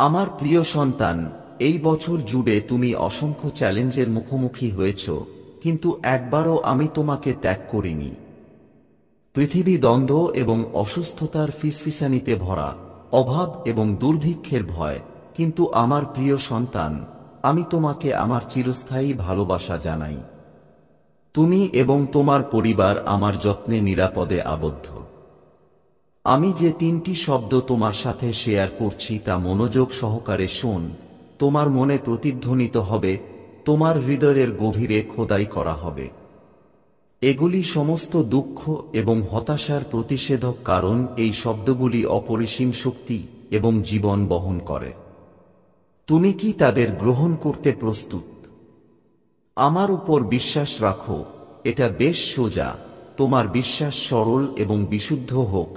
আমার প্রিয় সন্তান, এই বছর জুড়ে তুমি অসংখ্য চ্যালেঞ্জের মুখোমুখি হয়েছ, কিন্তু একবারও আমি তোমাকে ত্যাগ করিনি। পৃথিবী দ্বন্দ্ব এবং অসুস্থতার ফিসফিসানিতে ভরা, অভাব এবং দুর্ভিক্ষের ভয়, কিন্তু আমার প্রিয় সন্তান, আমি তোমাকে আমার চিরস্থায়ী ভালোবাসা জানাই। তুমি এবং তোমার পরিবার আমার যত্নে নিরাপদে আবদ্ধ। আমি যে 3টি শব্দ তোমার সাথে শেয়ার করছি তা মনোযোগ সহকারে শোন। তোমার মনে প্রতিধ্বনিত হবে, তোমার হৃদয়ের গভীরে খোদাই করা হবে। এগুলি সমস্ত দুঃখ এবং হতাশার প্রতিষেধক, কারণ এই শব্দগুলি অপরিসীম শক্তি এবং জীবন বহন করে। তুমি কি তাদের গ্রহণ করতে প্রস্তুত? আমার উপর বিশ্বাস রাখো, এটা বেশ সোজা। তোমার বিশ্বাস সরল এবং বিশুদ্ধ হোক,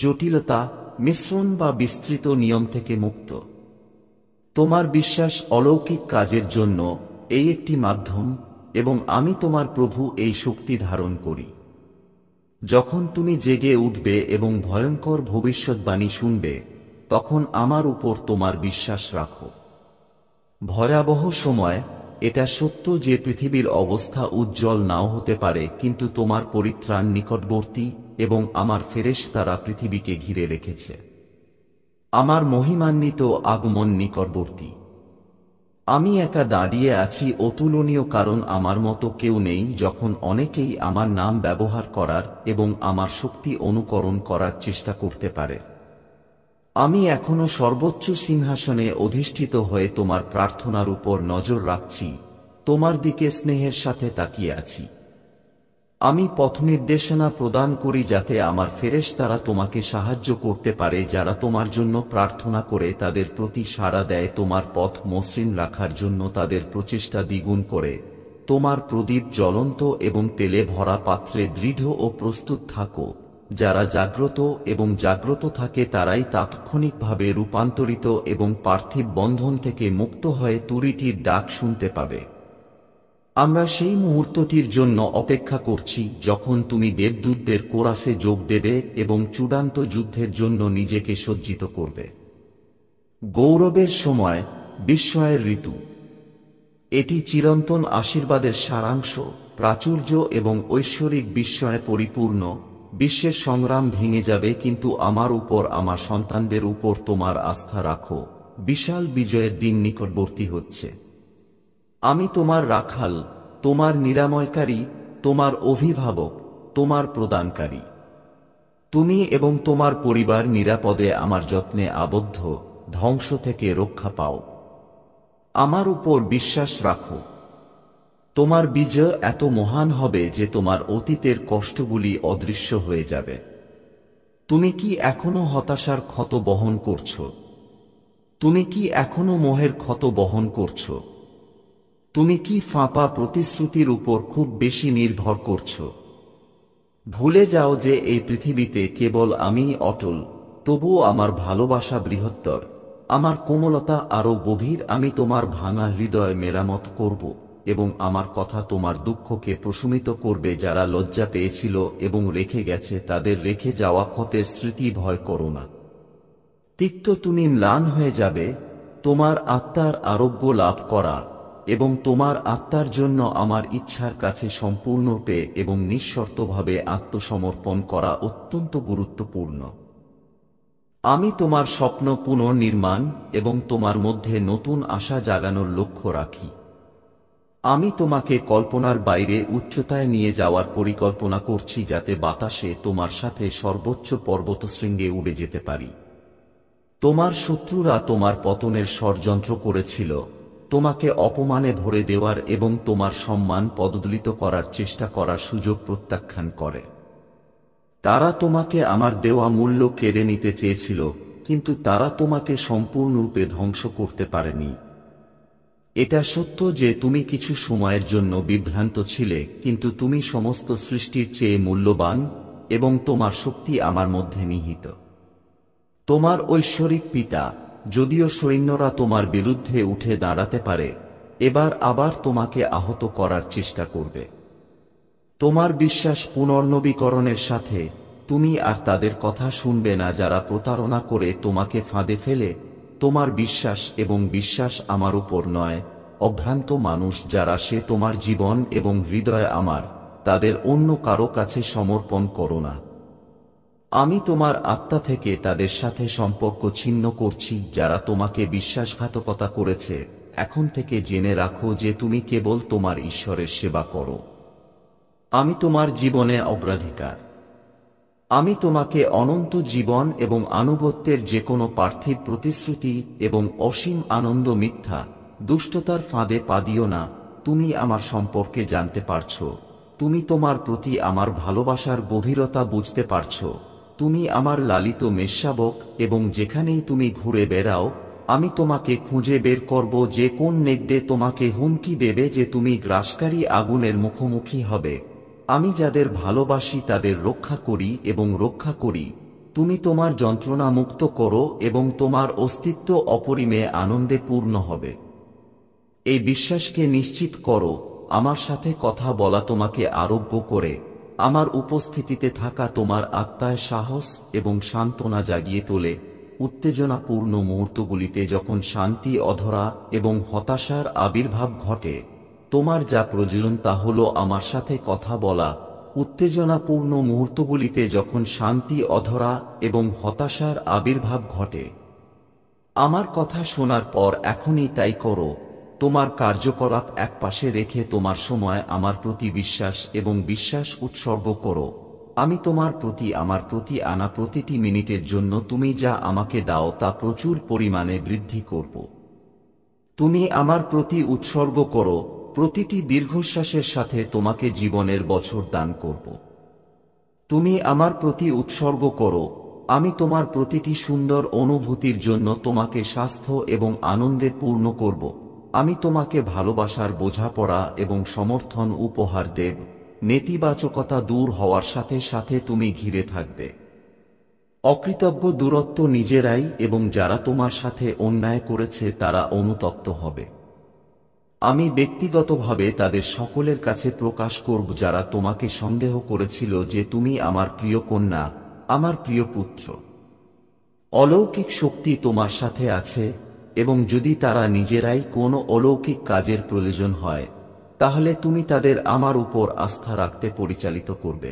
জটিলতা, মিশ্রণ বা বিস্তৃত নিয়ম থেকে মুক্ত। তোমার বিশ্বাস অলৌকিক কাজের জন্য এই একটি মাধ্যম, এবং আমি তোমার প্রভু এই শক্তি ধারণ করি। যখন তুমি জেগে উঠবে এবং ভয়ঙ্কর ভবিষ্যৎবাণী শুনবে, তখন আমার উপর তোমার বিশ্বাস রাখো। ভয়াবহ সময়, এটা সত্য যে পৃথিবীর অবস্থা উজ্জ্বল নাও হতে পারে, কিন্তু তোমার পরিত্রাণ নিকটবর্তী এবং আমার ফেরেশতারা পৃথিবীকে ঘিরে রেখেছে। আমার মহিমান্বিত আগমন নিকটবর্তী। আমি একা দাঁড়িয়ে আছি অতুলনীয়, কারণ আমার মতো কেউ নেই। যখন অনেকেই আমার নাম ব্যবহার করার এবং আমার শক্তি অনুকরণ করার চেষ্টা করতে পারে, আমি এখনো সর্বোচ্চ সিংহাসনে অধিষ্ঠিত হয়ে তোমার প্রার্থনার উপর নজর রাখছি, তোমার দিকে স্নেহের সাথে তাকিয়ে আছি। আমি পথনির্দেশনা প্রদান করি যাতে আমার ফেরেশতারা তোমাকে সাহায্য করতে পারে, যারা তোমার জন্য প্রার্থনা করে তাদের প্রতি সাড়া দেয়। তোমার পথ মসৃণ রাখার জন্য তাদের প্রচেষ্টা দ্বিগুণ করে। তোমার প্রদীপ জ্বলন্ত এবং তেলে ভরা পাত্রে দৃঢ় ও প্রস্তুত থাকো। যারা জাগ্রত এবং জাগ্রত থাকে তারাই তাৎক্ষণিকভাবে রূপান্তরিত এবং পার্থিব বন্ধন থেকে মুক্ত হয়ে তুরিটির ডাক শুনতে পাবে। আমরা সেই মুহূর্তটির জন্য অপেক্ষা করছি যখন তুমি দেবদূতদের কোরাসে যোগ দেবে এবং চূড়ান্ত যুদ্ধের জন্য নিজেকে সজ্জিত করবে। গৌরবের সময়, বিস্ময়ের ঋতু। এটি চিরন্তন আশীর্বাদের সারাংশ, প্রাচুর্য এবং ঐশ্বরিক বিস্ময়ে পরিপূর্ণ। বিশ্বের সংগ্রাম ভেঙে যাবে, কিন্তু আমার উপর, আমার সন্তানদের উপর তোমার আস্থা রাখো। বিশাল বিজয়ের দিন নিকটবর্তী হচ্ছে। আমি তোমার রাখাল, তোমার নিরাময়কারী, তোমার অভিভাবক, তোমার প্রদানকারী। তুমি এবং তোমার পরিবার নিরাপদে আমার যত্নে আবদ্ধ, ধ্বংস থেকে রক্ষা পাও। আমার উপর বিশ্বাস রাখো। তোমার বিজয় এত মহান হবে যে তোমার অতীতের কষ্টগুলি অদৃশ্য হয়ে যাবে। তুমি কি এখনো হতাশার ক্ষত বহন করছো? তুমি কি এখনো মোহের ক্ষত বহন করছো? তুমি কি ফাঁপা প্রতিশ্রুতির উপর খুব বেশি নির্ভর করছো? ভুলে যাও যে এই পৃথিবীতে কেবল আমিই অটল, তবুও আমার ভালোবাসা বৃহত্তর, আমার কোমলতা আরো গভীর। আমি তোমার ভাঙা হৃদয় মেরামত করব, এবং আমার কথা তোমার দুঃখকে প্রশমিত করবে। যারা লজ্জা পেয়েছিল এবং রেখে গেছে, তাদের রেখে যাওয়া ক্ষতের স্মৃতি ভয় করো না। তিক্ত তুমি ম্লান হয়ে যাবে। তোমার আত্মার আরোগ্য লাভ করা এবং তোমার আত্মার জন্য আমার ইচ্ছার কাছে সম্পূর্ণরূপে এবং নিঃশর্তভাবে আত্মসমর্পণ করা অত্যন্ত গুরুত্বপূর্ণ। আমি তোমার স্বপ্ন পুনর্নির্মাণ এবং তোমার মধ্যে নতুন আশা জাগানোর লক্ষ্য রাখি। আমি তোমাকে কল্পনার বাইরে উচ্চতায় নিয়ে যাওয়ার পরিকল্পনা করছি, যাতে বাতাসে তোমার সাথে সর্বোচ্চ পর্বতশৃঙ্গে উড়ে যেতে পারি। তোমার শত্রুরা তোমার পতনের ষড়যন্ত্র করেছিল, তোমাকে অপমানে ভরে দেওয়ার এবং তোমার সম্মান পদদলিত করার চেষ্টা করার সুযোগ প্রত্যাখ্যান করে। তারা তোমাকে আমার দেওয়া মূল্য কেড়ে নিতে চেয়েছিল, কিন্তু তারা তোমাকে সম্পূর্ণরূপে ধ্বংস করতে পারেনি। এটা সত্য যে তুমি কিছু সময়ের জন্য বিভ্রান্ত ছিলে, কিন্তু তুমি সমস্ত সৃষ্টির চেয়ে মূল্যবান এবং তোমার শক্তি আমার মধ্যে নিহিত। তোমার ঐশ্বরিক পিতা, যদিও সৈন্যরা তোমার বিরুদ্ধে উঠে দাঁড়াতে পারে, এবার আবার তোমাকে আহত করার চেষ্টা করবে। তোমার বিশ্বাস পুনর্নবীকরণের সাথে, তুমি আর তাদের কথা শুনবে না যারা প্রতারণা করে তোমাকে ফাঁদে ফেলে তোমার বিশ্বাস এবং বিশ্বাস আমার উপর নয়। অভ্রান্ত মানুষ যারা সে তোমার জীবন এবং হৃদয় আমার, তাদের অন্য কারো কাছে সমর্পণ করো না। আমি তোমার আত্মা থেকে তাদের সাথে সম্পর্ক ছিন্ন করছি যারা তোমাকে বিশ্বাসঘাতকতা করেছে। এখন থেকে জেনে রাখো যে তুমি কেবল তোমার ঈশ্বরের সেবা করো। আমি তোমার জীবনে অগ্রাধিকার। আমি তোমাকে অনন্ত জীবন এবং আনুগত্যের যে কোনো পার্থিব প্রতিশ্রুতি এবং অসীম আনন্দ মিথ্যা দুষ্টতার ফাঁদে পা দিও না। তুমি আমার সম্পর্কে জানতে পারছো। তুমি তোমার প্রতি আমার ভালোবাসার গভীরতা বুঝতে পারছো। তুমি আমার লালিত মেষশাবক এবং যেখানেই তুমি ঘুরে বেড়াও, আমি তোমাকে খুঁজে বের করব যে কোন নেকড়ে তোমাকে হুমকি দেবে যে তুমি গ্রাসকারী আগুনের মুখোমুখি হবে। আমি যাদের ভালোবাসি তাদের রক্ষা করি এবং রক্ষা করি। তুমি তোমার যন্ত্রণা মুক্ত করো এবং তোমার অস্তিত্ব অপরিমেয় আনন্দে পূর্ণ হবে। এই বিশ্বাসকে নিশ্চিত করো, আমার সাথে কথা বলা তোমাকে আরোগ্য করে। আমার উপস্থিতিতে থাকা তোমার আত্মায় সাহস এবং সান্ত্বনা জাগিয়ে তোলে। উত্তেজনাপূর্ণ মুহূর্তগুলিতে যখন শান্তি অধরা এবং হতাশার আবির্ভাব ঘটে, তোমার যা প্রয়োজন তা হলো আমার সাথে কথা বলা। উত্তেজনাপূর্ণ মুহূর্তগুলিতে যখন শান্তি অধরা এবং হতাশার আবির্ভাব ঘটে, আমার কথা শোনার পর এখনই তাই করো। তোমার কার্যকলাপ একপাশে রেখে তোমার সময় আমার প্রতি বিশ্বাস এবং বিশ্বাস উৎসর্গ করো। আমি তোমার প্রতি আমার প্রতি আনা প্রতিটি মিনিটের জন্য তুমি যা আমাকে দাও তা প্রচুর পরিমাণে বৃদ্ধি করব। তুমি আমার প্রতি উৎসর্গ করো, প্রতিটি দীর্ঘশ্বাসের সাথে তোমাকে জীবনের বছর দান করব। তুমি আমার প্রতি উৎসর্গ করো, আমি তোমার প্রতিটি সুন্দর অনুভূতির জন্য তোমাকে স্বাস্থ্য এবং আনন্দে পূর্ণ করব। আমি তোমাকে ভালোবাসার বোঝাপড়া এবং সমর্থন উপহার দেব। নেতিবাচকতা দূর হওয়ার সাথে সাথে তুমি ঘিরে থাকবে। অকৃতজ্ঞ দূরত্ব নিজেরাই এবং যারা তোমার সাথে অন্যায় করেছে তারা অনুতপ্ত হবে। আমি ব্যক্তিগতভাবে তাদের সকলের কাছে প্রকাশ করব যারা তোমাকে সন্দেহ করেছিল যে তুমি আমার প্রিয় কন্যা, আমার প্রিয় পুত্র। অলৌকিক শক্তি তোমার সাথে আছে এবং যদি তারা নিজেরাই কোনো অলৌকিক কাজের প্রয়োজন হয়, তাহলে তুমি তাদের আমার উপর আস্থা রাখতে পরিচালিত করবে।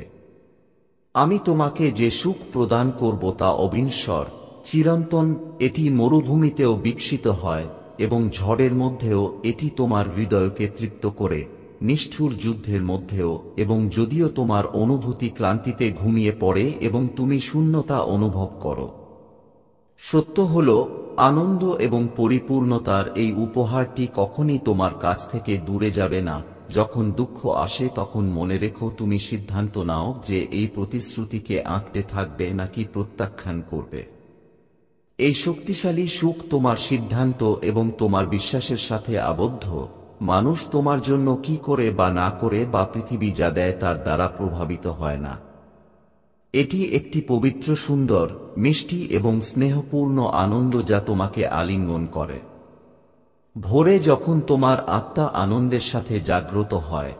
আমি তোমাকে যে সুখ প্রদান করব তা অবিনশ্বর, চিরন্তন। এটি মরুভূমিতেও বিকশিত হয় এবং ঝড়ের মধ্যেও এটি তোমার হৃদয়কে তৃপ্ত করে। নিষ্ঠুর যুদ্ধের মধ্যেও এবং যদিও তোমার অনুভূতি ক্লান্তিতে ঘুমিয়ে পড়ে এবং তুমি শূন্যতা অনুভব করো, সত্য হল আনন্দ এবং পরিপূর্ণতার এই উপহারটি কখনই তোমার কাছ থেকে দূরে যাবে না। যখন দুঃখ আসে তখন মনে রেখো তুমি সিদ্ধান্ত নাও যে এই প্রতিশ্রুতিকে আঁকড়ে থাকবে নাকি প্রত্যাখ্যান করবে। এই শক্তিশালী সুখ তোমার সিদ্ধান্ত এবং তোমার বিশ্বাসের সাথে আবদ্ধ। মানুষ তোমার জন্য কি করে বা না করে বা পৃথিবী যা দেয় তার দ্বারা প্রভাবিত হয় না। এটি একটি পবিত্র, সুন্দর, মিষ্টি এবং স্নেহপূর্ণ আনন্দ যা তোমাকে আলিঙ্গন করে। ভোরে যখন তোমার আত্মা আনন্দের সাথে জাগ্রত হয়,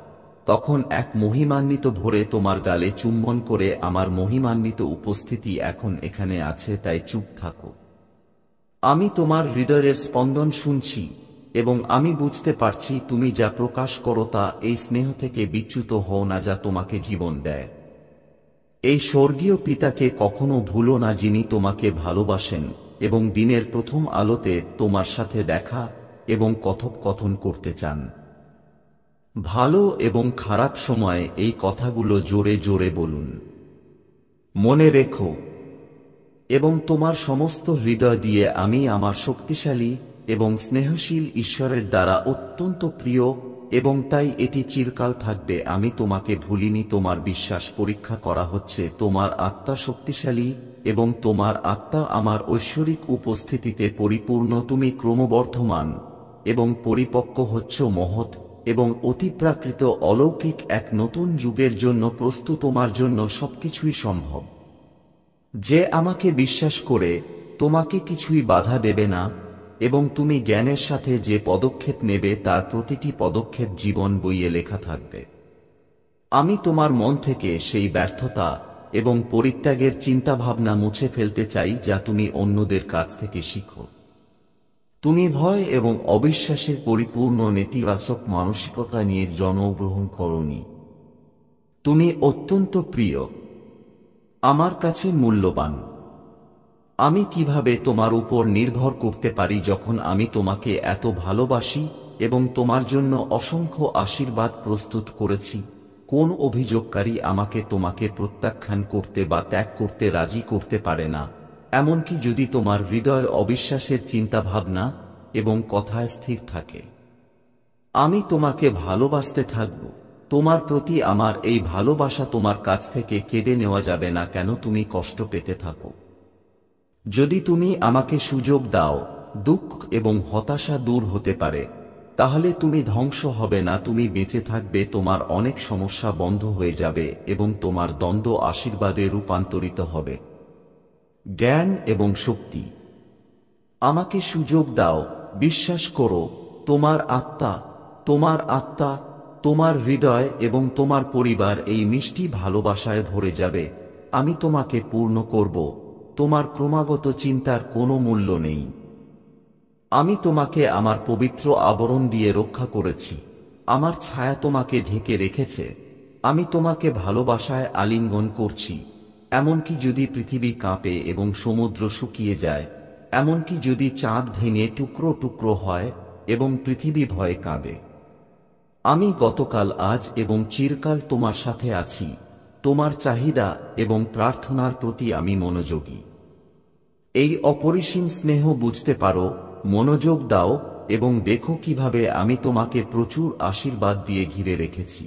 তখন এক মহিমান্বিত ভোরে তোমার গালে চুম্বন করে আমার মহিমান্বিত উপস্থিতি এখন এখানে আছে, তাই চুপ থাকো। আমি তোমার হৃদয়ের স্পন্দন শুনছি এবং আমি বুঝতে পারছি তুমি যা প্রকাশ করো তা এই স্নেহ থেকে বিচ্যুত হও না যা তোমাকে জীবন দেয়। এই স্বর্গীয় পিতাকে কখনো ভুলো না যিনি তোমাকে ভালোবাসেন এবং দিনের প্রথম আলোতে তোমার সাথে দেখা এবং কথোপকথন করতে চান। ভালো এবং খারাপ সময়ে এই কথাগুলো জোরে জোরে বলুন। মনে রেখো এবং তোমার সমস্ত হৃদয় দিয়ে আমি আমার শক্তিশালী এবং স্নেহশীল ঈশ্বরের দ্বারা অত্যন্ত প্রিয় এবং তাই এটি চিরকাল থাকবে। আমি তোমাকে ভুলিনি। তোমার বিশ্বাস পরীক্ষা করা হচ্ছে। তোমার আত্মা শক্তিশালী এবং তোমার আত্মা আমার ঐশ্বরিক উপস্থিতিতে পরিপূর্ণ। তুমি ক্রমবর্ধমান এবং পরিপক্ক হচ্ছ, মহৎ এবং অতিপ্রাকৃত অলৌকিক এক নতুন যুগের জন্য প্রস্তুত। তোমার জন্য সবকিছুই সম্ভব। যে আমাকে বিশ্বাস করে তোমাকে কিছুই বাধা দেবে না এবং তুমি জ্ঞানের সাথে যে পদক্ষেপ নেবে তার প্রতিটি পদক্ষেপ জীবন বইয়ে লেখা থাকবে। আমি তোমার মন থেকে সেই ব্যর্থতা এবং পরিত্যাগের চিন্তাভাবনা মুছে ফেলতে চাই যা তুমি অন্যদের কাছ থেকে শিখো। তুমি ভয় এবং অবিশ্বাসের পরিপূর্ণ নেতিবাচক মানসিকতা নিয়ে জন্মগ্রহণ করনি। তুমি অত্যন্ত প্রিয়, আমার কাছে মূল্যবান। আমি কিভাবে তোমার উপর নির্ভর করতে পারি যখন আমি তোমাকে এত ভালোবাসি এবং তোমার জন্য অসংখ্য আশীর্বাদ প্রস্তুত করেছি? কোন অভিযোগকারী আমাকে তোমাকে প্রত্যাখ্যান করতে বা ত্যাগ করতে রাজি করতে পারে না, এমনকি যদি তোমার হৃদয় অবিশ্বাসের চিন্তাভাবনা এবং কথায় স্থির থাকে? আমি তোমাকে ভালোবাসতে থাকব। তোমার প্রতি আমার এই ভালোবাসা তোমার কাছ থেকে কেড়ে নেওয়া যাবে না। কেন তুমি কষ্ট পেতে থাকো? যদি তুমি আমাকে সুযোগ দাও, দুঃখ এবং হতাশা দূর হতে পারে, তাহলে তুমি ধ্বংস হবে না, তুমি বেঁচে থাকবে। তোমার অনেক সমস্যা বন্ধ হয়ে যাবে এবং তোমার দ্বন্দ্ব আশীর্বাদে রূপান্তরিত হবে। জ্ঞান এবং শক্তি। আমাকে সুযোগ দাও, বিশ্বাস করো, তোমার আত্মা, তোমার হৃদয় এবং তোমার পরিবার এই মিষ্টি ভালোবাসায় ভরে যাবে। আমি তোমাকে পূর্ণ করব। তোমার ক্রমাগত চিন্তার কোনো মূল্য নেই। আমি তোমাকে আমার পবিত্র আবরণ দিয়ে রক্ষা করেছি। আমার ছায়া তোমাকে ঢেকে রেখেছে। আমি তোমাকে ভালোবাসায় আলিঙ্গন করছি। এমনকি যদি পৃথিবী কাঁপে এবং সমুদ্র শুকিয়ে যায়, এমনকি যদি চাঁদ ভেঙে টুকরো টুকরো হয় এবং পৃথিবী ভয়ে কাঁদে, আমি গতকাল, আজ এবং চিরকাল তোমার সাথে আছি। তোমার চাহিদা এবং প্রার্থনার প্রতি আমি মনোযোগী। এই অপরিসীম স্নেহ বুঝতে পারো, মনোযোগ দাও এবং দেখো কিভাবে আমি তোমাকে প্রচুর আশীর্বাদ দিয়ে ঘিরে রেখেছি।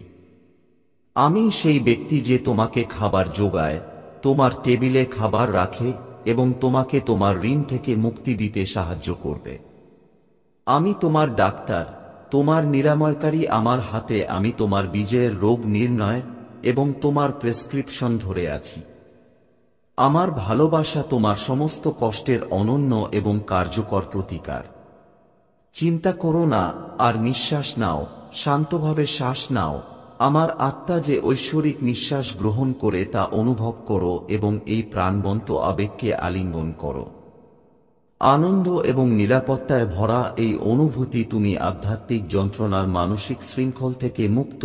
আমি সেই ব্যক্তি যে তোমাকে খাবার যোগায়, তোমার টেবিলে খাবার রাখে এবং তোমাকে তোমার ঋণ থেকে মুক্তি দিতে সাহায্য করবে। আমি তোমার ডাক্তার, তোমার নিরাময়কারী। আমার হাতে আমি তোমার বীজের রোগ নির্ণয় এবং তোমার প্রেসক্রিপশন ধরে আছি। আমার ভালোবাসা তোমার সমস্ত কষ্টের অনন্য এবং কার্যকর প্রতিকার। চিন্তা করো না, আর নিঃশ্বাস নাও, শান্তভাবে শ্বাস নাও। আমার আত্মা যে ঐশ্বরিক নিঃশ্বাস গ্রহণ করে তা অনুভব করো এবং এই প্রাণবন্ত আবেগকে আলিঙ্গন করো। আনন্দ এবং নিরাপত্তায় ভরা এই অনুভূতি। তুমি আধ্যাত্মিক যন্ত্রণার মানসিক শৃঙ্খল থেকে মুক্ত।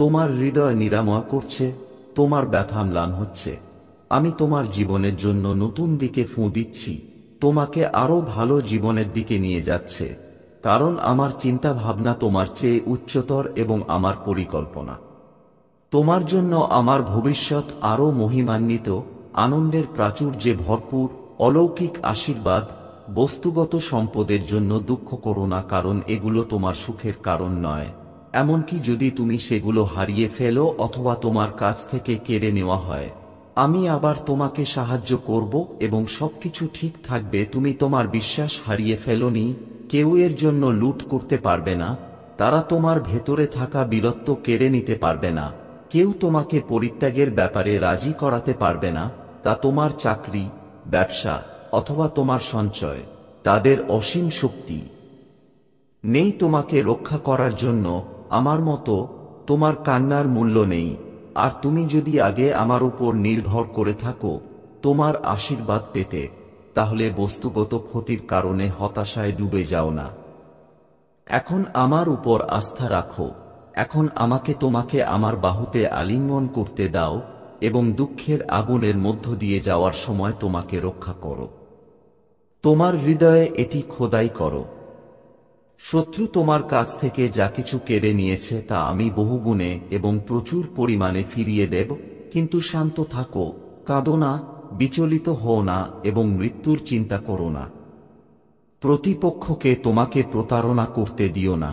তোমার হৃদয় নিরাময় করছে, তোমার ব্যথা ম্লান হচ্ছে। আমি তোমার জীবনের জন্য নতুন দিকে ফুঁ দিচ্ছি, তোমাকে আরো ভালো জীবনের দিকে নিয়ে যাচ্ছে, কারণ আমার চিন্তা ভাবনা তোমার চেয়ে উচ্চতর এবং আমার পরিকল্পনা তোমার জন্য আমার ভবিষ্যৎ আরো মহিমান্বিত, আনন্দের প্রাচুর্যে ভরপুর, অলৌকিক আশীর্বাদ। বস্তুগত সম্পদের জন্য দুঃখ করো না, কারণ এগুলো তোমার সুখের কারণ নয়। এমনকি যদি তুমি সেগুলো হারিয়ে ফেলো অথবা তোমার কাছ থেকে কেড়ে নেওয়া হয়, আমি আবার তোমাকে সাহায্য করব এবং সবকিছু ঠিক থাকবে। তুমি তোমার বিশ্বাস হারিয়ে ফেলোনি। কেউ এর জন্য লুট করতে পারবে না। তারা তোমার ভেতরে থাকা বীরত্ব কেড়ে নিতে পারবে না। কেউ তোমাকে পরিত্যাগের ব্যাপারে রাজি করাতে পারবে না। তা তোমার চাকরি, ব্যবসা অথবা তোমার সঞ্চয়, তাদের অসীম শক্তি নেই তোমাকে রক্ষা করার জন্য। আমার মতো তোমার কান্নার মূল্য নেই। আর তুমি যদি আগে আমার উপর নির্ভর করে থাকো তোমার আশীর্বাদ পেতে, তাহলে বস্তুগত ক্ষতির কারণে হতাশায় ডুবে যাও না। এখন আমার উপর আস্থা রাখো। এখন আমাকে তোমাকে আমার বাহুতে আলিঙ্গন করতে দাও এবং দুঃখের আগুনের মধ্য দিয়ে যাওয়ার সময় তোমাকে রক্ষা করো। তোমার হৃদয়ে এটি খোদাই করো। শত্রু তোমার কাছ থেকে যা কিছু কেড়ে নিয়েছে তা আমি বহুগুণে এবং প্রচুর পরিমাণে ফিরিয়ে দেব। কিন্তু শান্ত থাকো, কাঁদো না, বিচলিত হও না এবং মৃত্যুর চিন্তা করো না। প্রতিপক্ষকে তোমাকে প্রতারণা করতে দিও না।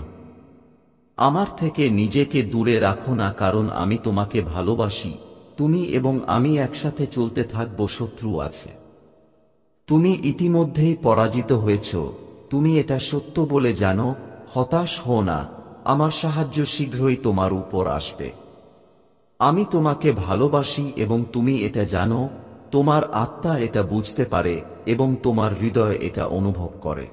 আমার থেকে নিজেকে দূরে রাখো না, কারণ আমি তোমাকে ভালোবাসি। তুমি এবং আমি একসাথে চলতে থাকব। শত্রু আছে, তুমি ইতিমধ্যেই পরাজিত হয়েছ। তুমি এটা সত্য বলে জানো। হতাশ হও না, আমার সাহায্য শীঘ্রই তোমার উপর আসবে। আমি তোমাকে ভালোবাসি এবং তুমি এটা জানো। তোমার আত্মা এটা বুঝতে পারে এবং তোমার হৃদয় এটা অনুভব করে।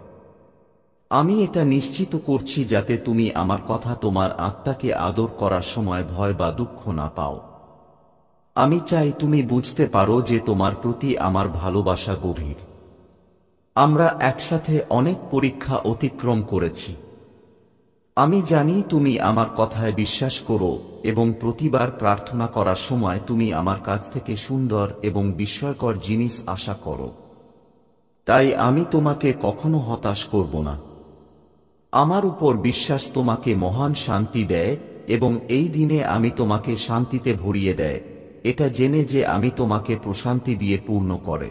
আমি এটা নিশ্চিত করছি যাতে তুমি আমার কথা তোমার আত্মাকে আদর করার সময় ভয় বা দুঃখ না পাও। আমি চাই তুমি বুঝতে পারো যে তোমার প্রতি আমার ভালোবাসা গভীর। আমরা একসাথে অনেক পরীক্ষা অতিক্রম করেছি। আমি জানি তুমি আমার কথায় বিশ্বাস করো এবং প্রতিবার প্রার্থনা করার সময় তুমি আমার কাছ থেকে সুন্দর এবং বিস্ময়কর জিনিস আশা করো। তাই আমি তোমাকে কখনো হতাশ করব না। আমার উপর বিশ্বাস তোমাকে মহান শান্তি দেয় এবং এই দিনে আমি তোমাকে শান্তিতে ভরিয়ে দেয়, এটা জেনে যে আমি তোমাকে প্রশান্তি দিয়ে পূর্ণ করে।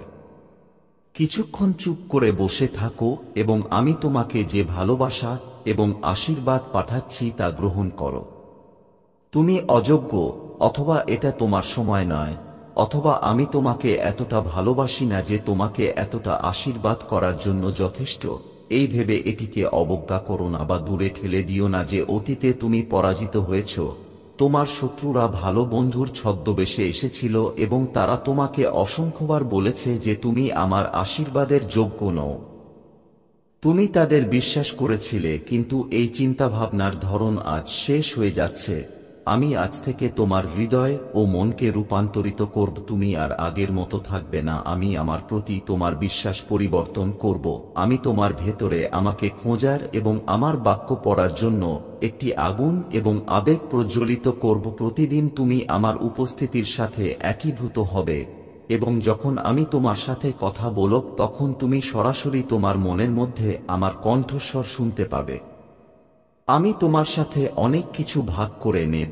কিছুক্ষণ চুপ করে বসে থাকো এবং আমি তোমাকে যে ভালোবাসা এবং আশীর্বাদ পাঠাচ্ছি তা গ্রহণ করো। তুমি অযোগ্য, অথবা এটা তোমার সময় নয়, অথবা আমি তোমাকে এতটা ভালোবাসি না যে তোমাকে এতটা আশীর্বাদ করার জন্য যথেষ্ট, এই ভেবে এটিকে অবজ্ঞা করো না বা দূরে ঠেলে দিও না যে অতীতে তুমি পরাজিত হয়েছ। তোমার শত্রুরা ভালো বন্ধুর ছদ্মবেশে এসেছিল এবং তারা তোমাকে অসংখ্যবার বলেছে যে তুমি আমার আশীর্বাদের যোগ্য নও। তুমি তাদের বিশ্বাস করেছিলে, কিন্তু এই চিন্তাভাবনার ধরন আজ শেষ হয়ে যাচ্ছে। আমি আজ থেকে তোমার হৃদয় ও মনকে রূপান্তরিত করব। তুমি আর আগের মতো থাকবে না। আমি আমার প্রতি তোমার বিশ্বাস পরিবর্তন করব। আমি তোমার ভেতরে আমাকে খোঁজার এবং আমার বাক্য পড়ার জন্য একটি আগুন এবং আবেগ প্রজ্বলিত করব। প্রতিদিন তুমি আমার উপস্থিতির সাথে একীভূত হবে এবং যখন আমি তোমার সাথে কথা বলব তখন তুমি সরাসরি তোমার মনের মধ্যে আমার কণ্ঠস্বর শুনতে পাবে। আমি তোমার সাথে অনেক কিছু ভাগ করে নেব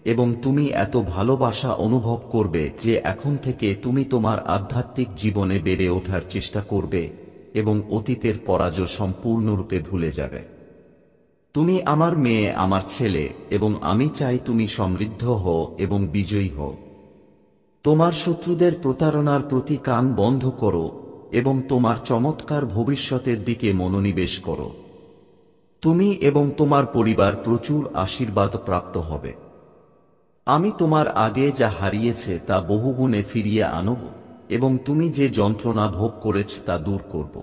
এবং তুমি এত ভালোবাসা অনুভব করবে যে এখন থেকে তুমি তোমার আধ্যাত্মিক জীবনে বেড়ে ওঠার চেষ্টা করবে এবং অতীতের পরাজয় সম্পূর্ণরূপে ভুলে যাবে। তুমি আমার মেয়ে, আমার ছেলে, এবং আমি চাই তুমি সমৃদ্ধ হও এবং বিজয়ী হও। তোমার শত্রুদের প্রতারণার প্রতি কান বন্ধ করো এবং তোমার চমৎকার ভবিষ্যতের দিকে মনোনিবেশ করো। তুমি এবং তোমার পরিবার প্রচুর আশীর্বাদ প্রাপ্ত হবে। আমি তোমার আগে যা হারিয়েছে তা বহুগুণে ফিরিয়ে আনব এবং তুমি যে যন্ত্রণা ভোগ করেছ তা দূর করব।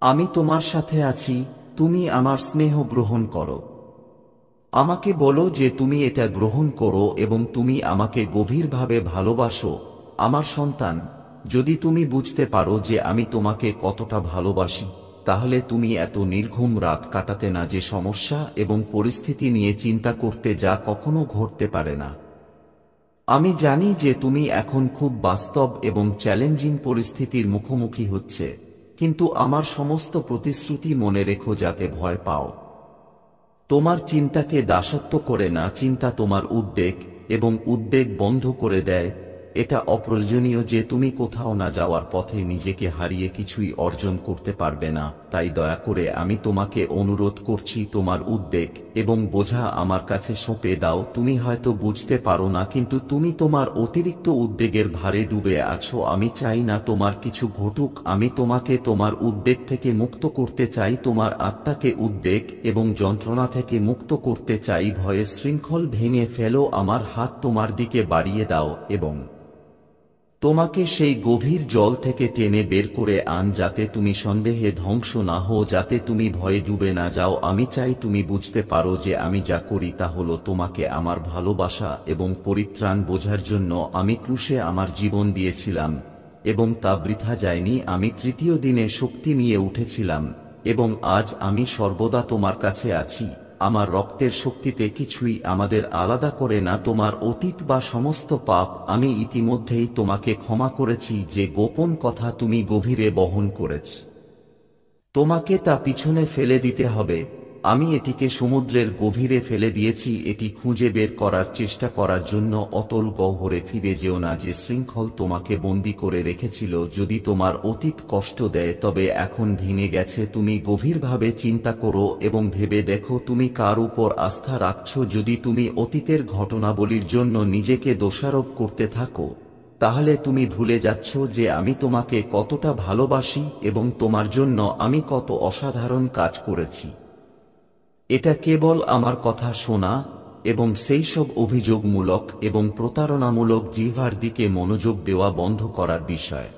আমি তোমার সাথে আছি। তুমি আমার স্নেহ গ্রহণ করো। আমাকে বলো যে তুমি এটা গ্রহণ করো এবং তুমি আমাকে গভীরভাবে ভালোবাসো। আমার সন্তান, যদি তুমি বুঝতে পারো যে আমি তোমাকে কতটা ভালোবাসি, তাহলে তুমি এত নির্ঘুম রাত কাটাতে না যে সমস্যা এবং পরিস্থিতি নিয়ে চিন্তা করতে যা কখনো ঘটতে পারে না। আমি জানি যে তুমি এখন খুব বাস্তব এবং চ্যালেঞ্জিং পরিস্থিতির মুখোমুখি হচ্ছে, কিন্তু আমার সমস্ত প্রতিশ্রুতি মনে রেখো যাতে ভয় পাও। তোমার চিন্তাকে দাসত্ব করে না। চিন্তা তোমার উদ্বেগ এবং উদ্বেগ বন্ধ করে দেয়। এটা অপ্রয়োজনীয় যে তুমি কোথাও না যাওয়ার পথে নিজেকে হারিয়ে কিছুই অর্জন করতে পারবে না। তাই দয়া করে আমি তোমাকে অনুরোধ করছি, তোমার উদ্বেগ এবং বোঝা আমার কাছে সঁপে দাও। তুমি হয়তো বুঝতে পারো না, কিন্তু তুমি তোমার অতিরিক্ত উদ্বেগের ভারে ডুবে আছো। আমি চাই না তোমার কিছু ঘটুক। আমি তোমাকে তোমার উদ্বেগ থেকে মুক্ত করতে চাই। তোমার আত্মাকে উদ্বেগ এবং যন্ত্রণা থেকে মুক্ত করতে চাই। ভয়ের শৃঙ্খল ভেঙে ফেলো। আমার হাত তোমার দিকে বাড়িয়ে দাও এবং তোমাকে সেই গভীর জল থেকে টেনে বের করে আন, যাতে তুমি সন্দেহে ধ্বংস না হও, যাতে তুমি ভয়ে ডুবে না যাও। আমি চাই তুমি বুঝতে পারো যে আমি যা করি তা হলো তোমাকে আমার ভালোবাসা এবং পরিত্রাণ বোঝার জন্য। আমি ক্রুশে আমার জীবন দিয়েছিলাম এবং তা বৃথা যায়নি। আমি তৃতীয় দিনে শক্তি নিয়ে উঠেছিলাম এবং আজ আমি সর্বদা তোমার কাছে আছি। আমার রক্তের শক্তিতে কিছুই আমাদের আলাদা করে না। তোমার অতীত বা সমস্ত পাপ আমি ইতিমধ্যেই তোমাকে ক্ষমা করেছি। যে গোপন কথা তুমি গভীরে বহন করেছ, তোমাকে তা পিছনে ফেলে দিতে হবে। আমি এটিকে সমুদ্রের গভীরে ফেলে দিয়েছি। এটি খুঁজে বের করার চেষ্টা করার জন্য অতল গহ্বরে ফিরে যেও না। যে শৃঙ্খল তোমাকে বন্দী করে রেখেছিল, যদি তোমার অতীত কষ্ট দেয় তবে এখন ভেঙে গেছে। তুমি গভীরভাবে চিন্তা করো এবং ভেবে দেখো তুমি কার উপর আস্থা রাখছো। যদি তুমি অতীতের ঘটনাবলীর জন্য নিজেকে দোষারোপ করতে থাকো, তাহলে তুমি ভুলে যাচ্ছ যে আমি তোমাকে কতটা ভালোবাসি এবং তোমার জন্য আমি কত অসাধারণ কাজ করেছি। এটা কেবল আমার কথা শোনা এবং সেই সব অভিযোগমূলক এবং প্রতারণামূলক জিহ্বার দিকে মনোযোগ দেওয়া বন্ধ করার বিষয়।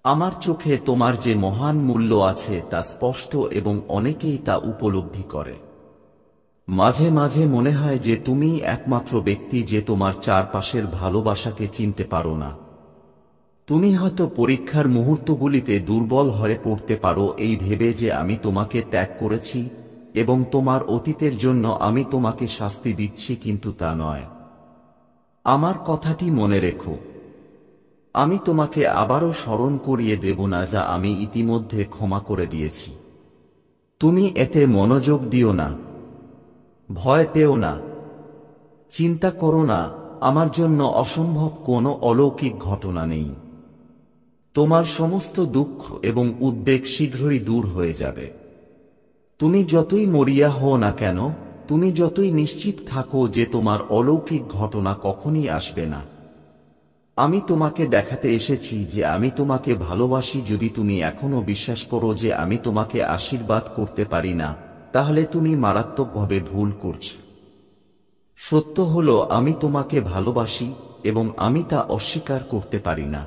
আমার চোখে তোমার যে মহান মূল্য আছে তা স্পষ্ট এবং অনেকেই তা উপলব্ধি করে। মাঝে মাঝে মনে হয় যে তুমি একমাত্র ব্যক্তি যে তোমার চারপাশের ভালোবাসাকে চিনতে পারো না। তুমি হয়তো পরীক্ষার মুহূর্তগুলিতে দুর্বল হয়ে পড়তে পারো এই ভেবে যে আমি তোমাকে ত্যাগ করেছি এবং তোমার অতীতের জন্য আমি তোমাকে শাস্তি দিচ্ছি, কিন্তু তা নয়। আমার কথাটি মনে রেখো, আমি তোমাকে আবারও স্মরণ করিয়ে দেব না যা আমি ইতিমধ্যে ক্ষমা করে দিয়েছি। তুমি এতে মনোযোগ দিও না, ভয় পেও না, চিন্তা করো না, আমার জন্য অসম্ভব কোনো অলৌকিক ঘটনা নেই। তোমার সমস্ত দুঃখ এবং উদ্বেগ শীঘ্রই দূর হয়ে যাবে। তুমি যতই মরিয়া হও না কেন, তুমি যতই নিশ্চিত থাকো যে তোমার অলৌকিক ঘটনা কখনই আসবে না, আমি তোমাকে দেখাতে এসেছি যে আমি তোমাকে ভালোবাসি। যদি তুমি এখনো বিশ্বাস করো যে আমি তোমাকে আশীর্বাদ করতে পারি না, তাহলে তুমি মারাত্মকভাবে ভুল করছো। সত্য হলো আমি তোমাকে ভালোবাসি এবং আমি তা অস্বীকার করতে পারি না।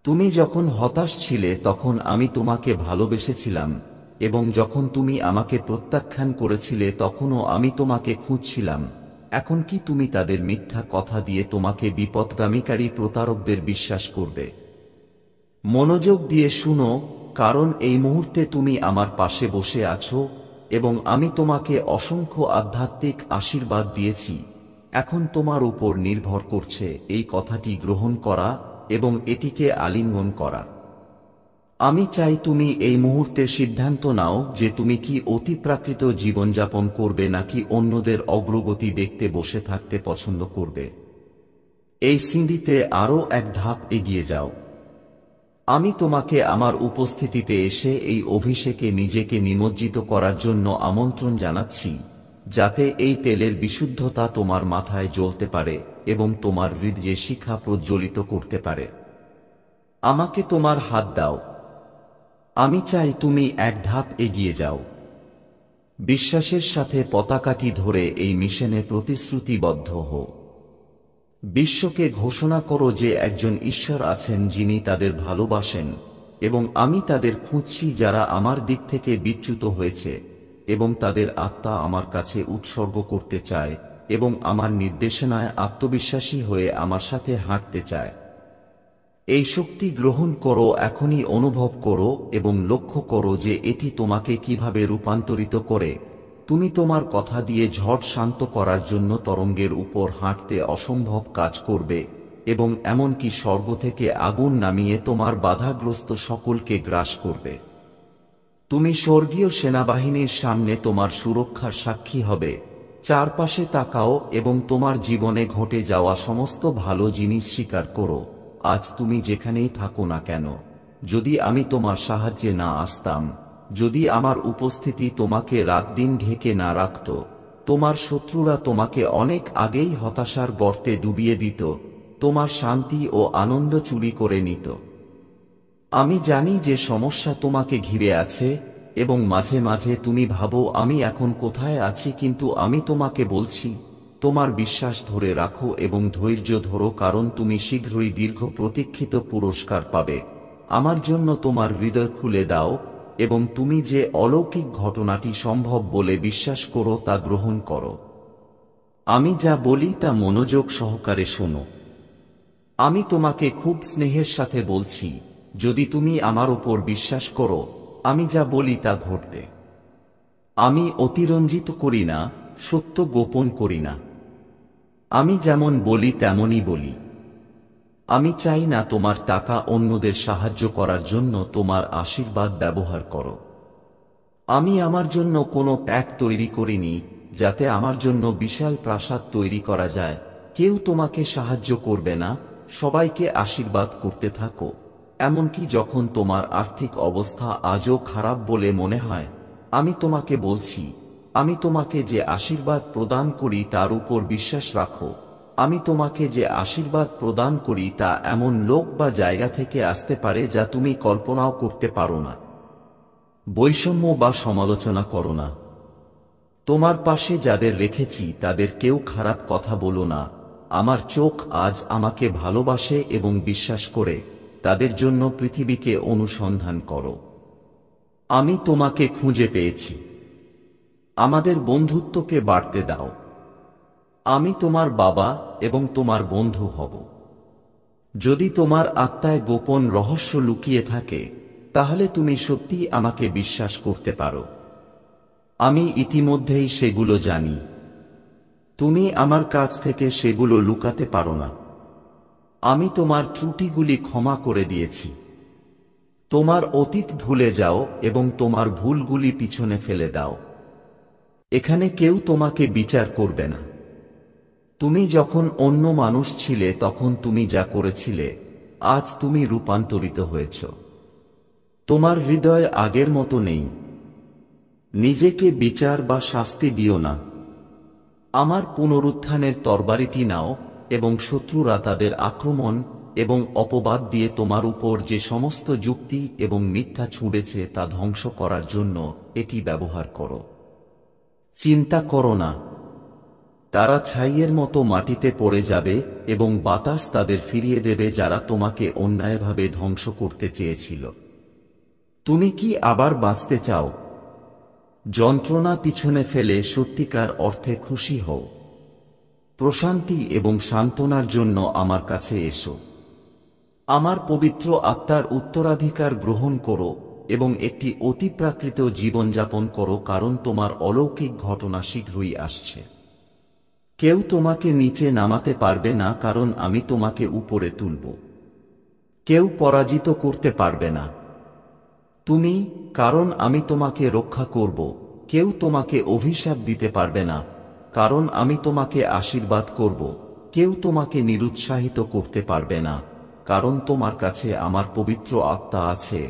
তুমি যখন হতাশ ছিলে তখন আমি তোমাকে ভালোবেসেছিলাম, এবং যখন তুমি আমাকে প্রত্যাখ্যান করেছিলে তখনও আমি তোমাকে খুঁজছিলাম। এখন কি তুমি তাদের মিথ্যা কথা দিয়ে তোমাকে বিপদগামীকারী প্রতারকদের বিশ্বাস করবে? মনোযোগ দিয়ে শুনো, কারণ এই মুহূর্তে তুমি আমার পাশে বসে আছো এবং আমি তোমাকে অসংখ্য আধ্যাত্মিক আশীর্বাদ দিয়েছি। এখন তোমার উপর নির্ভর করছে এই কথাটি গ্রহণ করা এবং এটিকে আলিঙ্গন করা। আমি চাই তুমি এই মুহূর্তে সিদ্ধান্ত নাও যে তুমি কি অতিপ্রাকৃত জীবনযাপন করবে নাকি অন্যদের অগ্রগতি দেখতে বসে থাকতে পছন্দ করবে। এই সিঁড়িতে আরও এক ধাপ এগিয়ে যাও। আমি তোমাকে আমার উপস্থিতিতে এসে এই অভিষেকে নিজেকে নিমজ্জিত করার জন্য আমন্ত্রণ জানাচ্ছি, যাতে এই তেলের বিশুদ্ধতা তোমার মাথায় জ্বলতে পারে এবং তোমার হৃদয়ে শিখা প্রজ্বলিত করতে পারে। আমাকে তোমার হাত দাও। আমি চাই তুমি এক ধাপ এগিয়ে যাও। বিশ্বাসের সাথে পতাকাটি ধরে এই মিশনে প্রতিশ্রুতিবদ্ধ হও। বিশ্বকে ঘোষণা করো যে একজন ঈশ্বর আছেন যিনি তাদের ভালোবাসেন, এবং আমি তাদের খুঁজছি যারা আমার দিক থেকে বিচ্যুত হয়েছে এবং তাদের আত্মা আমার কাছে উৎসর্গ করতে চায় এবং আমার নির্দেশনায় আত্মবিশ্বাসী হয়ে আমার সাথে হাঁটতে চায়। এই শক্তি গ্রহণ করো, এখনই অনুভব করো এবং লক্ষ্য করো যে এটি তোমাকে কিভাবে রূপান্তরিত করে। তুমি তোমার কথা দিয়ে ঝড় শান্ত করার জন্য তরঙ্গের উপর হাঁটতে অসম্ভব কাজ করবে এবং এমনকি স্বর্গ থেকে আগুন নামিয়ে তোমার বাধাগ্রস্ত সকলকে গ্রাস করবে। তুমি স্বর্গীয় সেনাবাহিনীর সামনে তোমার সুরক্ষার সাক্ষী হবে। চারপাশে তাকাও এবং তোমার জীবনে ঘটে যাওয়া সমস্ত ভালো জিনিস স্বীকার করো। আজ তুমি যেখানেই থাকো না কেন, যদি আমি তোমার সাহায্যে না আসতাম, যদি আমার উপস্থিতি তোমাকে রাতদিন ঢেকে না রাখত, তোমার শত্রুরা তোমাকে অনেক আগেই হতাশার গর্তে ডুবিয়ে দিত, তোমার শান্তি ও আনন্দ চুরি করে নিত। আমি জানি যে সমস্যা তোমাকে ঘিরে আছে এবং মাঝে মাঝে তুমি ভাবো আমি এখন কোথায় আছি, কিন্তু আমি তোমাকে বলছি তোমার বিশ্বাস ধরে রাখো এবং ধৈর্য ধরো, কারণ তুমি শীঘ্রই দীর্ঘ প্রতীক্ষিত পুরস্কার পাবে। আমার জন্য তোমার হৃদয় খুলে দাও এবং তুমি যে অলৌকিক ঘটনাটি সম্ভব বলে বিশ্বাস করো তা গ্রহণ করো। আমি যা বলি তা মনোযোগ সহকারে শোনো। আমি তোমাকে খুব স্নেহের সাথে বলছি, যদি তুমি আমার উপর বিশ্বাস করো, আমি যা বলি তা ঘটবে। আমি অতিরঞ্জিত করি না, সত্য গোপন করি না। আমি যেমন বলি তেমনই বলি। আমি চাই না তোমার টাকা অন্যদের সাহায্য করার জন্য তোমার আশীর্বাদ ব্যবহার করো। আমি আমার জন্য কোনো প্যাক তৈরি করিনি যাতে আমার জন্য বিশাল প্রাসাদ তৈরি করা যায়। কেউ তোমাকে সাহায্য করবে না, সবাইকে আশীর্বাদ করতে থাকো, এমনকি যখন তোমার আর্থিক অবস্থা আজও খারাপ বলে মনে হয়। আমি তোমাকে বলছি, আমি তোমাকে যে আশীর্বাদ প্রদান করি তার উপর বিশ্বাস রাখো। আমি তোমাকে যে আশীর্বাদ প্রদান করি তা এমন লোক বা জায়গা থেকে আসতে পারে যা তুমি কল্পনাও করতে পারো না। বৈষম্য বা সমালোচনা করো না। তোমার পাশে যাদের রেখেছি তাদের কেউ খারাপ কথা বলো না। আমার চোখ আজ আমাকে ভালোবাসে এবং বিশ্বাস করে, তাদের জন্য পৃথিবীকে অনুসন্ধান করো। আমি তোমাকে খুঁজে পেয়েছি। আমাদের বন্ধুত্বকে বাড়তে দাও। আমি তোমার বাবা এবং তোমার বন্ধু হব। যদি তোমার আত্মায় গোপন রহস্য লুকিয়ে থাকে তাহলে তুমি সত্যি আমাকে বিশ্বাস করতে পারো। আমি ইতিমধ্যেই সেগুলো জানি। তুমি আমার কাছ থেকে সেগুলো লুকাতে পারো না। আমি তোমার ত্রুটিগুলি ক্ষমা করে দিয়েছি। তোমার অতীত ভুলে যাও এবং তোমার ভুলগুলি পিছনে ফেলে দাও। এখানে কেউ তোমাকে বিচার করবে না। তুমি যখন অন্য মানুষ ছিলে তখন তুমি যা করেছিলে, আজ তুমি রূপান্তরিত হয়েছ। তোমার হৃদয় আগের মতো নেই। নিজেকে বিচার বা শাস্তি দিও না। আমার পুনরুত্থানের তরবারিটি নাও এবং শত্রুরা তাদের আক্রমণ এবং অপবাদ দিয়ে তোমার উপর যে সমস্ত যুক্তি এবং মিথ্যা ছুঁড়েছে তা ধ্বংস করার জন্য এটি ব্যবহার করো। চিন্তা করো না, তারা ছাইয়ের মতো মাটিতে পড়ে যাবে এবং বাতাস তাদের ফিরিয়ে দেবে যারা তোমাকে অন্যায়ভাবে ধ্বংস করতে চেয়েছিল। তুমি কি আবার বাঁচতে চাও? যন্ত্রণা পিছনে ফেলে সত্যিকার অর্থে খুশি হও। প্রশান্তি এবং সান্ত্বনার জন্য আমার কাছে এসো। আমার পবিত্র আত্মার উত্তরাধিকার গ্রহণ করো এবং একটি অতিপ্রাকৃত জীবনযাপন করো, কারণ তোমার অলৌকিক ঘটনা শীঘ্রই আসছে। কেউ তোমাকে নিচে নামাতে পারবে না, কারণ আমি তোমাকে উপরে তুলব। কেউ পরাজিত করতে পারবে না তুমি, কারণ আমি তোমাকে রক্ষা করব। কেউ তোমাকে অভিশাপ দিতে পারবে না, কারণ আমি তোমাকে আশীর্বাদ করব। কেউ তোমাকে নিরুৎসাহিত করতে পারবে না, কারণ তোমার কাছে আমার পবিত্র আত্মা আছে,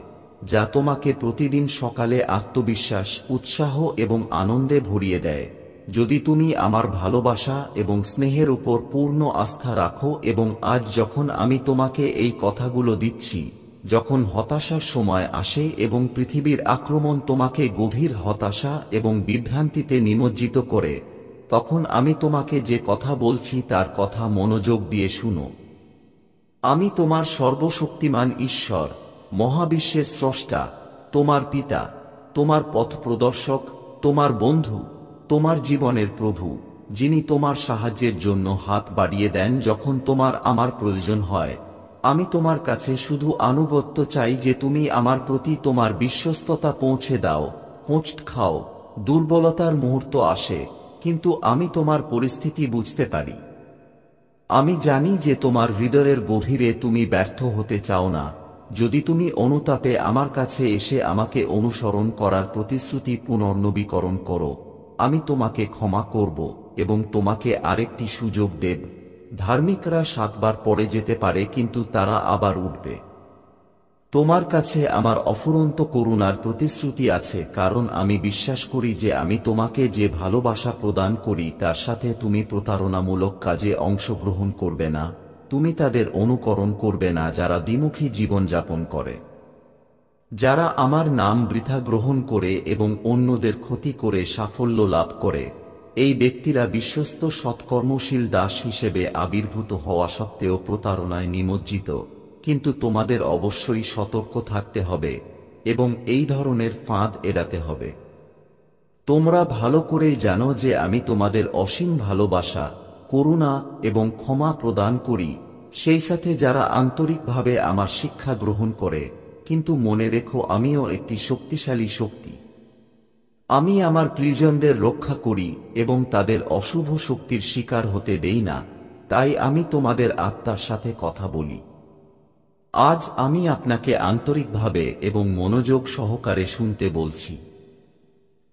যা তোমাকে প্রতিদিন সকালে আত্মবিশ্বাস, উৎসাহ এবং আনন্দে ভরিয়ে দেয়। যদি তুমি আমার ভালোবাসা এবং স্নেহের উপর পূর্ণ আস্থা রাখো এবং আজ যখন আমি তোমাকে এই কথাগুলো দিচ্ছি, যখন হতাশার সময় আসে এবং পৃথিবীর আক্রমণ তোমাকে গভীর হতাশা এবং বিভ্রান্তিতে নিমজ্জিত করে, তখন আমি তোমাকে যে কথা বলছি তার কথা মনোযোগ দিয়ে শুনো। আমি তোমার সর্বশক্তিমান ঈশ্বর, মহাবিশ্বের স্রষ্টা, তোমার পিতা, তোমার পথপ্রদর্শক, তোমার বন্ধু, তোমার জীবনের প্রভু, যিনি তোমার সাহায্যের জন্য হাত বাড়িয়ে দেন যখন তোমার আমার প্রয়োজন হয়। আমি তোমার কাছে শুধু আনুগত্য চাই যে তুমি আমার প্রতি তোমার বিশ্বস্ততা পৌঁছে দাও। হোঁচট খাও, দুর্বলতার মুহূর্ত আসে, কিন্তু আমি তোমার পরিস্থিতি বুঝতে পারি। আমি জানি যে তোমার হৃদয়ের গভীরে তুমি ব্যর্থ হতে চাও না। যদি তুমি অনুতাপে আমার কাছে এসে আমাকে অনুসরণ করার প্রতিশ্রুতি পুনর্নবীকরণ করো, আমি তোমাকে ক্ষমা করব এবং তোমাকে আরেকটি সুযোগ দেব। ধার্মিকরা 7 বার পড়ে যেতে পারে, কিন্তু তারা আবার উঠবে। তোমার কাছে আমার অফুরন্ত করুণার প্রতিশ্রুতি আছে, কারণ আমি বিশ্বাস করি যে আমি তোমাকে যে ভালোবাসা প্রদান করি তার সাথে তুমি প্রতারণামূলক কাজে অংশগ্রহণ করবে না। তুমি তাদের অনুকরণ করবে না যারা দ্বিমুখী জীবনযাপন করে, যারা আমার নাম বৃথা গ্রহণ করে এবং অন্যদের ক্ষতি করে সাফল্য লাভ করে। এই ব্যক্তিরা বিশ্বস্ত সৎকর্মশীল দাস হিসেবে আবির্ভূত হওয়া সত্ত্বেও প্রতারণায় নিমজ্জিত। কিন্তু তোমাদের অবশ্যই সতর্ক থাকতে হবে এবং এই ধরনের ফাঁদ এড়াতে হবে। তোমরা ভালো করেই জানো যে আমি তোমাদের অসীম ভালোবাসা, করুণা এবং ক্ষমা প্রদান করি, সেই সাথে যারা আন্তরিকভাবে আমার শিক্ষা গ্রহণ করে। কিন্তু মনে রেখো, আমিও একটি শক্তিশালী শক্তি। আমি আমার প্রিয়জনদের রক্ষা করি এবং তাদের অশুভ শক্তির শিকার হতে দেই না। তাই আমি তোমাদের আত্মার সাথে কথা বলি। আজ আমি আপনাকে আন্তরিকভাবে এবং মনোযোগ সহকারে শুনতে বলছি।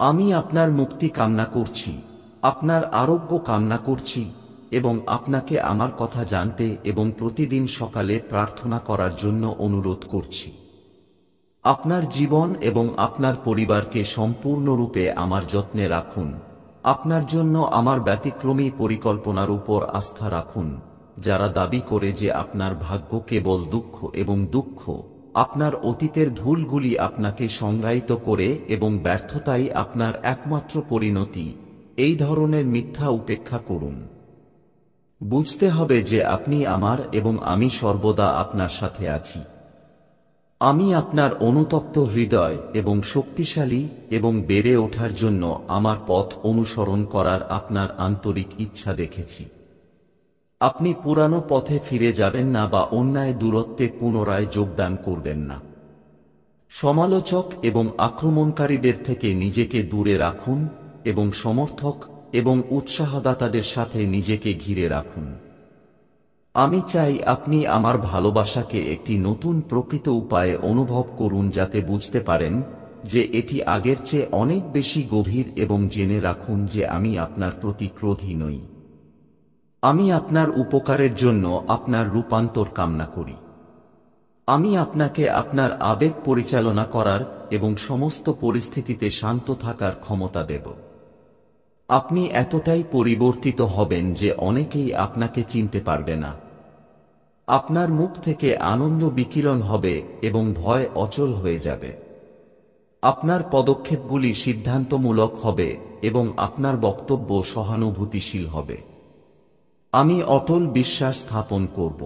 আমি আপনার মুক্তি কামনা করছি, আপনার আরোগ্য কামনা করছি এবং আপনাকে আমার কথা জানতে এবং প্রতিদিন সকালে প্রার্থনা করার জন্য অনুরোধ করছি। আপনার জীবন এবং আপনার পরিবারকে সম্পূর্ণরূপে আমার যত্নে রাখুন। আপনার জন্য আমার ব্যতিক্রমী পরিকল্পনার উপর আস্থা রাখুন। যারা দাবি করে যে আপনার ভাগ্য কেবল দুঃখ এবং দুঃখ, আপনার অতীতের ভুলগুলি আপনাকে সংজ্ঞায়িত করে এবং ব্যর্থতাই আপনার একমাত্র পরিণতি, এই ধরনের মিথ্যা উপেক্ষা করুন। বুঝতে হবে যে আপনি আমার এবং আমি সর্বদা আপনার সাথে আছি। আমি আপনার অনুতপ্ত হৃদয় এবং শক্তিশালী এবং বেড়ে ওঠার জন্য আমার পথ অনুসরণ করার আপনার আন্তরিক ইচ্ছা দেখেছি। আপনি পুরানো পথে ফিরে যাবেন না বা অন্যায় দূরত্বে পুনরায় যোগদান করবেন না। সমালোচক এবং আক্রমণকারীদের থেকে নিজেকে দূরে রাখুন এবং সমর্থক এবং উৎসাহদাতাদের সাথে নিজেকে ঘিরে রাখুন। আমি চাই আপনি আমার ভালোবাসাকে একটি নতুন প্রকৃত উপায়ে অনুভব করুন, যাতে বুঝতে পারেন যে এটি আগের চেয়ে অনেক বেশি গভীর, এবং জেনে রাখুন যে আমি আপনার প্রতি ক্রোধী নই। আমি আপনার উপকারের জন্য আপনার রূপান্তর কামনা করি। আমি আপনাকে আপনার আবেগ পরিচালনা করার এবং সমস্ত পরিস্থিতিতে শান্ত থাকার ক্ষমতা দেব। আপনি এতটাই পরিবর্তিত হবেন যে অনেকেই আপনাকে চিনতে পারবে না। আপনার মুখ থেকে আনন্দ বিকিরণ হবে এবং ভয় অচল হয়ে যাবে। আপনার পদক্ষেপগুলি সিদ্ধান্তমূলক হবে এবং আপনার বক্তব্য সহানুভূতিশীল হবে। আমি অটল বিশ্বাস স্থাপন করব।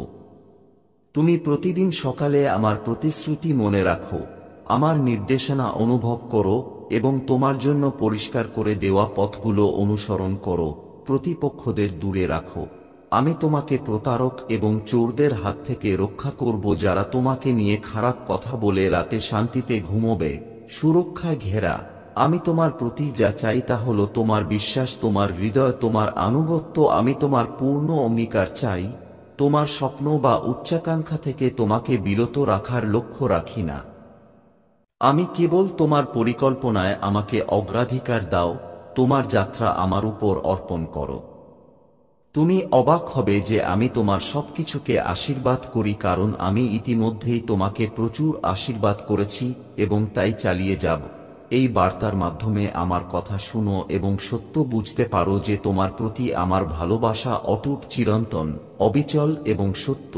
তুমি প্রতিদিন সকালে আমার প্রতিশ্রুতি মনে রাখো, আমার নির্দেশনা অনুভব করো এবং তোমার জন্য পরিষ্কার করে দেওয়া পথগুলো অনুসরণ করো। প্রতিপক্ষদের দূরে রাখো। আমি তোমাকে প্রতারক এবং চোরদের হাত থেকে রক্ষা করব, যারা তোমাকে নিয়ে খারাপ কথা বলে রাতে শান্তিতে ঘুমোবে। সুরক্ষায় ঘেরা। আমি তোমার প্রতি যা চাই তা হলো তোমার বিশ্বাস, তোমার হৃদয়, তোমার আনুগত্য। আমি তোমার পূর্ণ অঙ্গীকার চাই। তোমার স্বপ্ন বা উচ্চাকাঙ্ক্ষা থেকে তোমাকে বিরত রাখার লক্ষ্য রাখি না। আমি কেবল তোমার পরিকল্পনায় আমাকে অগ্রাধিকার দাও। তোমার যাত্রা আমার উপর অর্পণ করো। তুমি অবাক হবে যে আমি তোমার সবকিছুকে আশীর্বাদ করি, কারণ আমি ইতিমধ্যেই তোমাকে প্রচুর আশীর্বাদ করেছি এবং তাই চালিয়ে যাব। এই বার্তার মাধ্যমে আমার কথা শুনো এবং সত্য বুঝতে পারো যে তোমার প্রতি আমার ভালোবাসা অটুট, চিরন্তন, অবিচল এবং সত্য।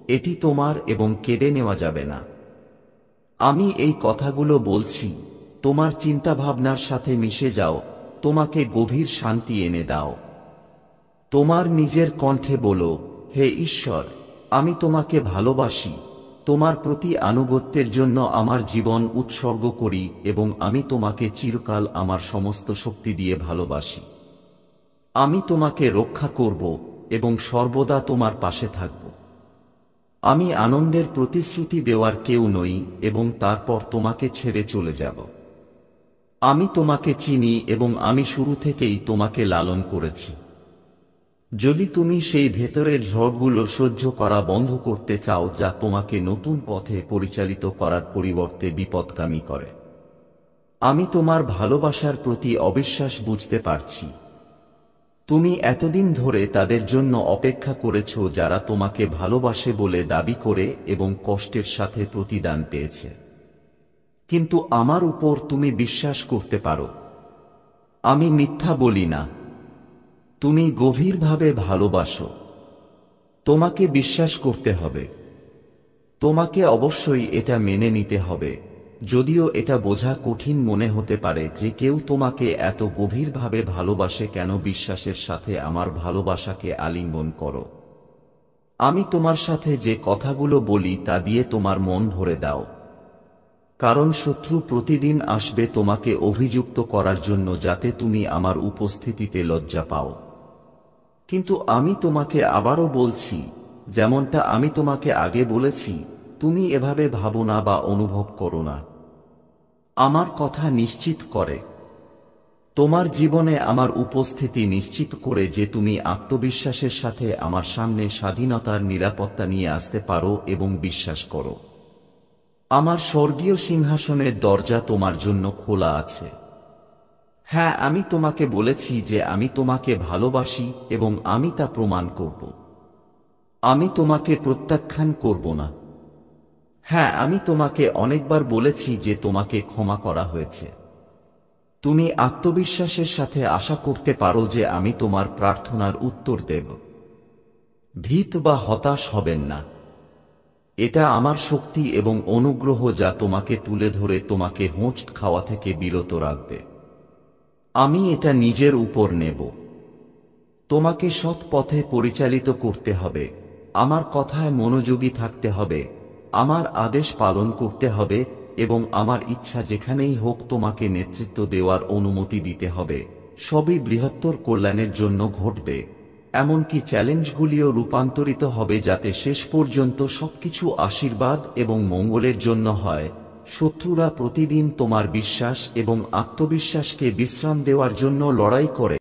এটি তোমার এবং কেড়ে নেওয়া যাবে না। আমি এই কথাগুলো বলছি, তোমার চিন্তাভাবনার সাথে মিশে যাও, তোমাকে গভীর শান্তি এনে দাও। তোমার নিজের কণ্ঠে বলো, হে ঈশ্বর, আমি তোমাকে ভালোবাসি। তোমার প্রতি আনুগত্যের জন্য আমার জীবন উৎসর্গ করি এবং আমি তোমাকে চিরকাল আমার সমস্ত শক্তি দিয়ে ভালোবাসি। আমি তোমাকে রক্ষা করব এবং সর্বদা তোমার পাশে থাকব। আমি আনন্দের প্রতিশ্রুতি দেওয়ার কেউ নই এবং তারপর তোমাকে ছেড়ে চলে যাব। আমি তোমাকে চিনি এবং আমি শুরু থেকেই তোমাকে লালন করেছি। যদি তুমি সেই ভেতরের ঝড়গুলো সহ্য করা বন্ধ করতে চাও, যা তোমাকে নতুন পথে পরিচালিত করার পরিবর্তে বিপদগামী করে। আমি তোমার ভালোবাসার প্রতি অবিশ্বাস বুঝতে পারছি। তুমি এতদিন ধরে তাদের জন্য অপেক্ষা করেছ যারা তোমাকে ভালোবাসে বলে দাবি করে এবং কষ্টের সাথে প্রতিদান পেয়েছে। কিন্তু আমার উপর তুমি বিশ্বাস করতে পারো। আমি মিথ্যা বলি না। তুমি গভীরভাবে ভালোবাসো। তোমাকে বিশ্বাস করতে হবে। তোমাকে অবশ্যই এটা মেনে নিতে হবে, যদিও এটা বোঝা কঠিন মনে হতে পারে যে কেউ তোমাকে এত গভীরভাবে ভালোবাসে। কেন? বিশ্বাসের সাথে আমার ভালোবাসাকে আলিঙ্গন করো। আমি তোমার সাথে যে কথাগুলো বলি তা দিয়ে তোমার মন ভরে দাও, কারণ শত্রু প্রতিদিন আসবে তোমাকে অভিযুক্ত করার জন্য, যাতে তুমি আমার উপস্থিতিতে লজ্জা পাও। কিন্তু আমি তোমাকে আবারও বলছি, যেমনটা আমি তোমাকে আগে বলেছি, তুমি এভাবে ভাবো না বা অনুভব করো না। আমার কথা নিশ্চিত করে। তোমার জীবনে আমার উপস্থিতি নিশ্চিত করে যে তুমি আত্মবিশ্বাসের সাথে আমার সামনে স্বাধীনতার নিরাপত্তা নিয়ে আসতে পারো এবং বিশ্বাস করো। আমার স্বর্গীয় সিংহাসনের দরজা তোমার জন্য খোলা আছে। হ্যাঁ, আমি তোমাকে বলেছি যে আমি তোমাকে ভালোবাসি এবং আমি তা প্রমাণ করব। আমি তোমাকে প্রত্যাখ্যান করব না। হ্যাঁ, আমি তোমাকে অনেকবার বলেছি যে তোমাকে ক্ষমা করা হয়েছে। তুমি আত্মবিশ্বাসের সাথে আশা করতে পারো যে আমি তোমার প্রার্থনার উত্তর দেব। ভীত বা হতাশ হবেন না। এটা আমার শক্তি এবং অনুগ্রহ যা তোমাকে তুলে ধরে তোমাকে হোঁচট খাওয়া থেকে বিরত রাখবে। আমি এটা নিজের উপর নেব। তোমাকে সৎ পথে পরিচালিত করতে হবে। আমার কথায় মনোযোগী থাকতে হবে। আমার আদেশ পালন করতে হবে এবং আমার ইচ্ছা যেখানেই হোক তোমাকে নেতৃত্ব দেওয়ার অনুমতি দিতে হবে। সবই বৃহত্তর কল্যাণের জন্য ঘটবে। এমনকি চ্যালেঞ্জগুলিও রূপান্তরিত হবে যাতে শেষ পর্যন্ত সবকিছু আশীর্বাদ এবং মঙ্গলের জন্য হয়। শত্রুরা প্রতিদিন তোমার বিশ্বাস এবং আত্মবিশ্বাসকে বিশ্রাম দেওয়ার জন্য লড়াই করে।